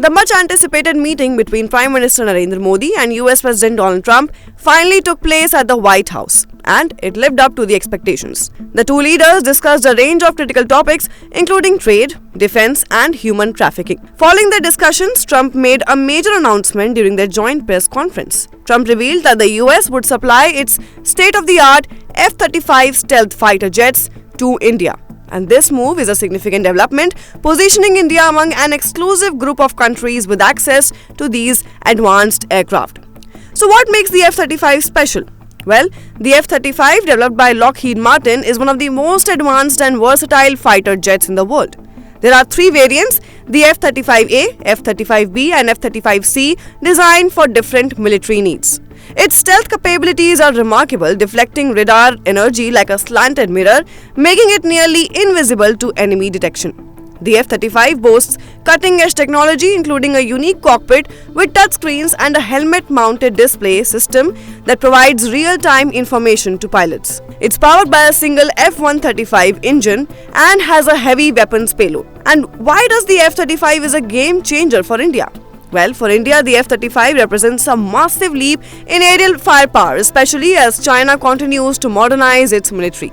The much anticipated meeting between Prime Minister Narendra Modi and US President Donald Trump finally took place at the White House, and it lived up to the expectations. The two leaders discussed a range of critical topics, including trade, defense, and human trafficking. Following their discussions, Trump made a major announcement during their joint press conference. Trump revealed that the US would supply its state-of-the-art F-35 stealth fighter jets to India. And this move is a significant development, positioning India among an exclusive group of countries with access to these advanced aircraft. So what makes the F-35 special? Well, the F-35, developed by Lockheed Martin, is one of the most advanced and versatile fighter jets in the world. There are three variants, the F-35A, F-35B and F-35C, designed for different military needs. Its stealth capabilities are remarkable, deflecting radar energy like a slanted mirror, making it nearly invisible to enemy detection. The F-35 boasts cutting-edge technology, including a unique cockpit with touchscreens and a helmet-mounted display system that provides real-time information to pilots. It's powered by a single F-135 engine and has a heavy weapons payload. And why does the F-35 is a game changer for India? Well, for India, the F-35 represents a massive leap in aerial firepower, especially as China continues to modernize its military.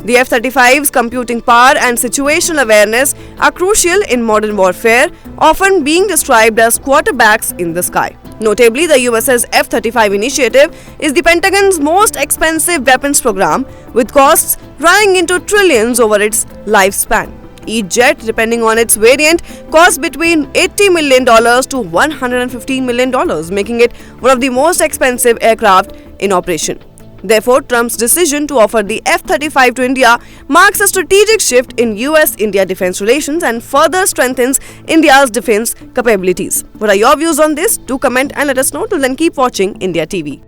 The F-35's computing power and situational awareness are crucial in modern warfare, often being described as quarterbacks in the sky. Notably, the US's F-35 initiative is the Pentagon's most expensive weapons program, with costs running into trillions over its lifespan. Each jet, depending on its variant, costs between $80 million to $115 million, making it one of the most expensive aircraft in operation. Therefore, Trump's decision to offer the F-35 to India marks a strategic shift in US-India defense relations and further strengthens India's defense capabilities. What are your views on this? Do comment and let us know. Till then, keep watching India TV.